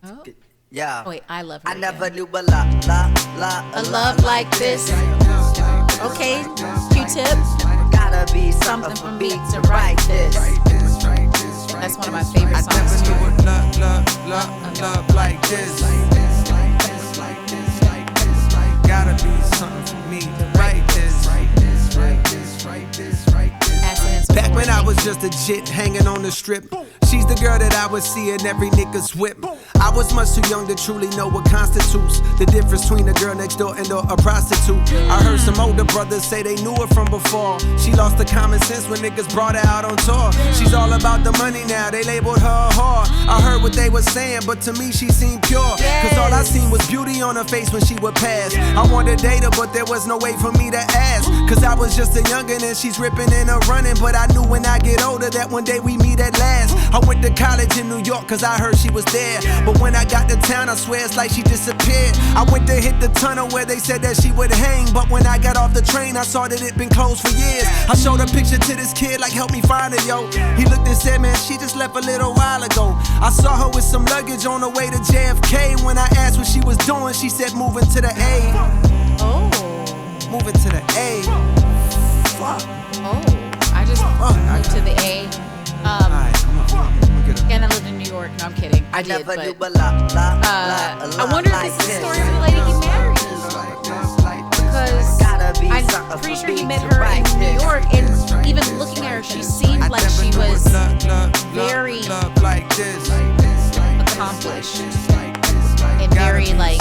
Oh. Yeah. Oh, wait, I love her. I never again. knew a love like this. Okay, Q-Tip. Gotta be Something for me to write this. That's one of my favorite songs too. Love like this. Gotta be something for me to write this. Back when I was just a jit hanging on the strip, she's the girl that I would see in every nigga's whip. I was much too young to truly know what constitutes the difference between a girl next door and a prostitute. I heard some older brothers say they knew her from before. She lost the common sense when niggas brought her out on tour. She's all about the money now, they labeled her a whore. I heard what they were saying, but to me she seemed pure. Cause all I seen was beauty on her face when she would pass. I wanted to date her, but there was no way for me to ask. Cause I was just a youngin' and she's ripping and a running. But I knew when I get older that one day we meet at last. I went to college in New York cause I heard she was there. But when I got to town, I swear it's like she disappeared. I went to hit the tunnel where they said that she would hang. But when I got off the train, I saw that it been closed for years. I showed a picture to this kid like, help me find her, yo. He looked and said, man, she just left a little while ago. I saw her with some luggage on the way to JFK. When I asked what she was doing, she said moving to the A. Oh. Moving to the A. Fuck. Oh. I just moved to the A. And I lived in New York. No, I'm kidding. I did, but I wonder if this is the story of the lady he married. Because I'm pretty sure he met her in New York, and even looking at her, she seemed like she was very accomplished and very like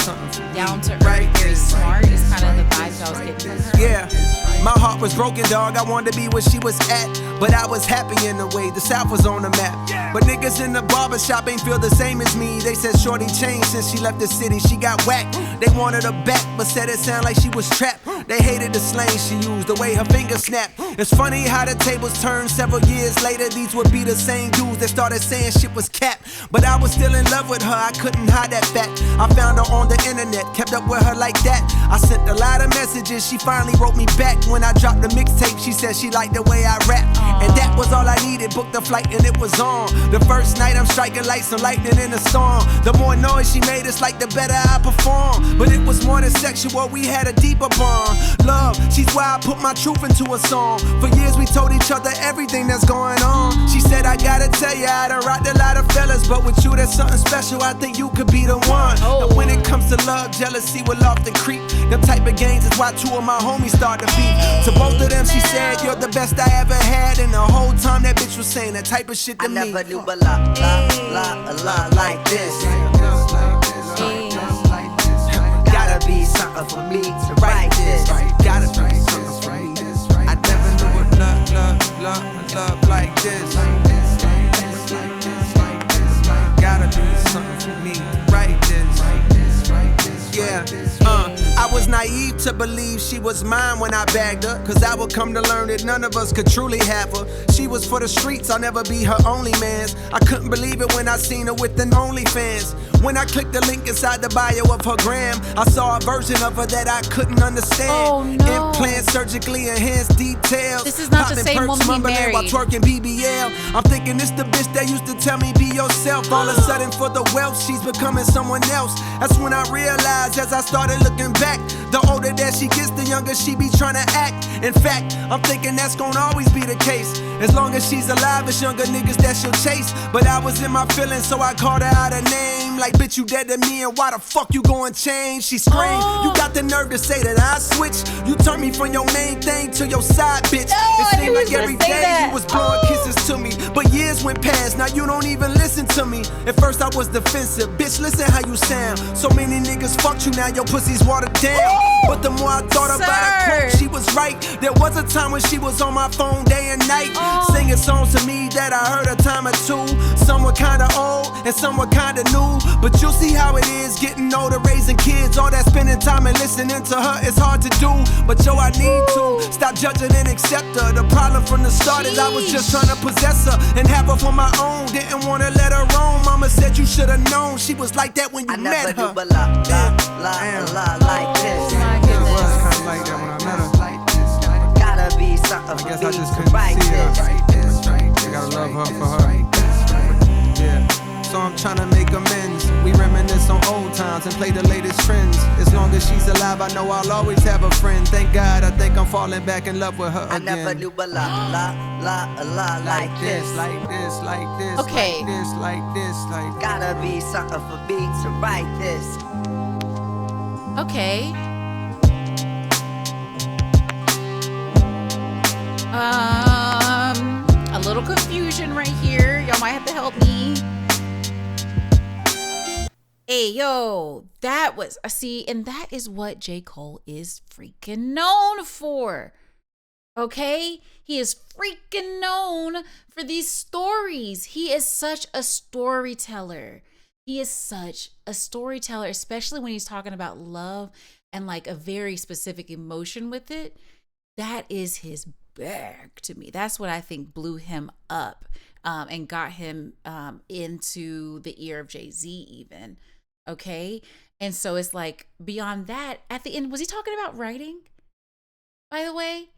down to earth, very smart. Is kind of the vibes I was getting from her. Yeah. My heart was broken, dog. I wanted to be where she was at, but I was happy in a way. The South was on the map. But niggas in the barbershop ain't feel the same as me. They said shorty changed since she left the city. She got whacked. They wanted her back, but said it sounded like she was trapped. They hated the slang she used, the way her fingers snapped. It's funny how the tables turned several years later. These would be the same dudes that started saying shit was cap. But I was still in love with her, I couldn't hide that fact. I found her on the internet, kept up with her like that. I sent a lot of messages, she finally wrote me back. When I dropped the mixtape, she said she liked the way I rap. And that was all I needed, booked the flight and it was on. The first night I'm striking like some lightning in a storm. The more noise she made, it's like the better I perform. But it was more than sexual, we had a deeper bond. Love, she's why I put my truth into a song. For years we told each other everything that's going on. She said, I gotta tell ya, I done rocked a lot of fellas, but with you there's something special, I think you could be the one. And when it comes to love, jealousy will often creep. Them type of games is why two of my homies start to beat. To both of them she said, you're the best I ever had. And the whole time that bitch was saying that type of shit to me. I never knew a lot like this. Gotta be something for me to write this. Gotta be something for me. I never knew what love like this. Gotta be something for me to write this. Yeah, I was naive to believe she was mine when I bagged her. Cause I would come to learn that none of us could truly have her. She was for the streets, I'll never be her only man's. I couldn't believe it when I seen her with an OnlyFans. When I clicked the link inside the bio of her gram, I saw a version of her that I couldn't understand. Oh, no. Implant surgically enhanced details. This is not the Popping same perks, woman he mumbling married. while twerking BBL. I'm thinking this the bitch that used to tell me be yourself. All of a sudden for the wealth, she's becoming someone else. That's when I realized as I started looking back, the older that she gets, the younger she be trying to act. In fact, I'm thinking that's gonna always be the case. As long as she's alive, it's younger niggas that she'll chase. But I was in my feelings, so I called her out her name. Like, bitch, you dead to me, and why the fuck you gon' change? She screamed, you got the nerve to say that I switched. You turned me from your main thing to your side, bitch. It seemed like every day you was blowing kisses to me. But years went past, now you don't even listen to me. At first I was defensive, bitch, listen how you sound. So many niggas fucked you, now your pussy's watered down. But the more I thought about it, quote, she was right. There was a time when she was on my phone day and night, singing songs to me that I heard a time or two. Some were kinda old and some were kinda new. But you'll see how it is getting older, raising kids. All that spending time and listening to her is hard to do. But yo, I need to stop judging and accept her. The problem from the start is I was just trying to possess her and have her for my own. Didn't wanna let her roam. Mama said you should've known she was like that when you met her. I never knew a lot like this. Oh my goodness. It was kinda like that when I met her. Gotta be something for I guess me I just to couldn't write see her. this. I gotta love her for her. Yeah. So I'm trying to make amends. We reminisce styles and play the latest trends. As long as she's alive, I know I'll always have a friend. Thank God, I think I'm falling back in love with her again. I never knew a lot like this. Like this, like this, Okay. like this, like this, like Gotta be something for me to write this. Okay. A little confusion right here. Y'all might have to help me. Hey, yo, that was, see, and that is what J. Cole is freaking known for. Okay? He is freaking known for these stories. He is such a storyteller. He is such a storyteller, especially when he's talking about love and like a very specific emotion with it. That is his bag to me. That's what I think blew him up and got him into the ear of Jay-Z even. Okay? And so it's like beyond that, at the end, was he talking about writing? By the way?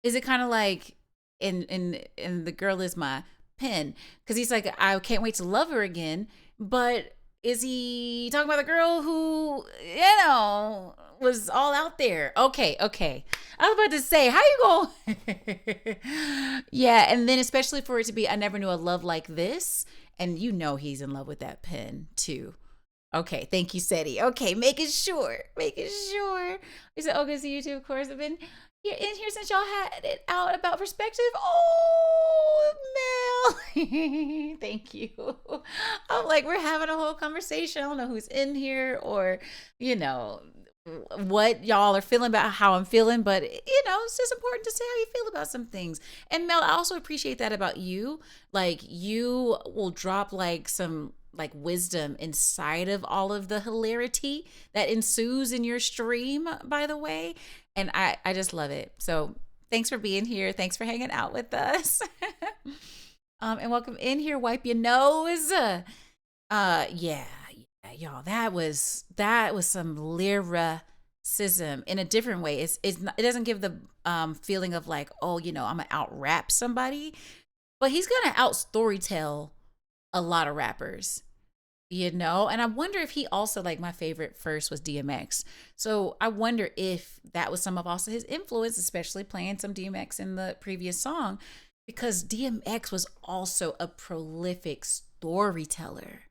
Is it kind of like in the girl is my pen? Because he's like, I can't wait to love her again. But is he talking about the girl who, was all out there? Okay. I was about to say, how you going? Yeah, and then especially for it to be, I never knew a love like this. And he's in love with that pen too. Okay, thank you, Seti. Okay, making sure. He said, good to see you too, of course. I've been in here since y'all had it out about perspective. Oh, Mel. Thank you. I'm like, we're having a whole conversation. I don't know who's in here or, what y'all are feeling about how I'm feeling, but it's just important to say how you feel about some things. And Mel, I also appreciate that about you. Like, you will drop like some like wisdom inside of all of the hilarity that ensues in your stream, by the way. And I just love it. So thanks for being here. Thanks for hanging out with us. And welcome in here. Wipe your nose. Yeah, y'all, that was some lyricism in a different way. It doesn't give the feeling of like, I'm gonna out rap somebody, but he's gonna out storytell a lot of rappers, and I wonder if he also, like, my favorite first was DMX. So I wonder if that was some of also his influence, especially playing some DMX in the previous song, because DMX was also a prolific storyteller.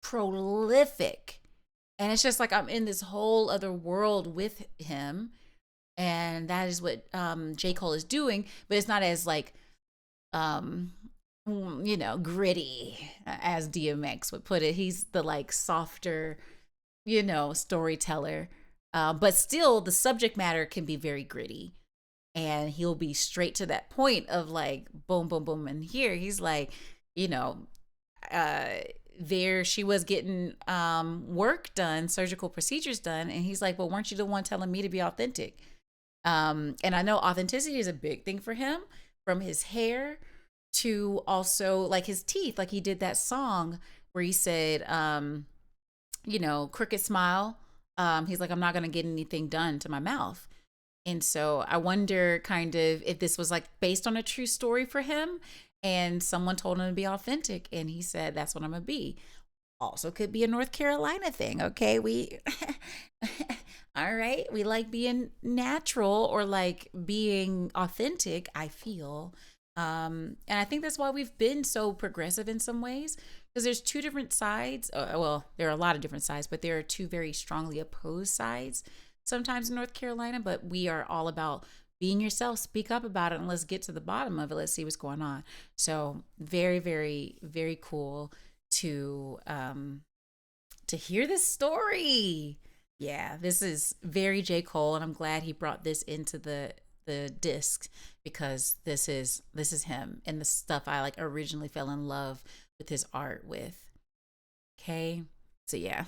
Prolific. And it's just like I'm in this whole other world with him. And that is what J. Cole is doing, but it's not as like gritty as DMX would put it. He's the like softer, storyteller. But still the subject matter can be very gritty. And he'll be straight to that point of like boom, boom, boom. And here he's like, there she was getting work done, surgical procedures done, and he's like, well, weren't you the one telling me to be authentic? And I know authenticity is a big thing for him, from his hair to also like his teeth. Like he did that song where he said, crooked smile. He's like, I'm not gonna get anything done to my mouth. And so I wonder kind of if this was like based on a true story for him, and someone told him to be authentic, and he said, that's what I'm gonna be. Also could be a North Carolina thing, okay? All right, we like being natural or like being authentic, I feel. And I think that's why we've been so progressive in some ways, because there's two different sides. Well, there are a lot of different sides, but there are two very strongly opposed sides sometimes in North Carolina, but we are all about being yourself, speak up about it, and let's get to the bottom of it. Let's see what's going on. So very, very, very cool to hear this story. Yeah, this is very J. Cole, and I'm glad he brought this into the disc, because this is him and the stuff I like originally fell in love with his art with. Okay, so yeah.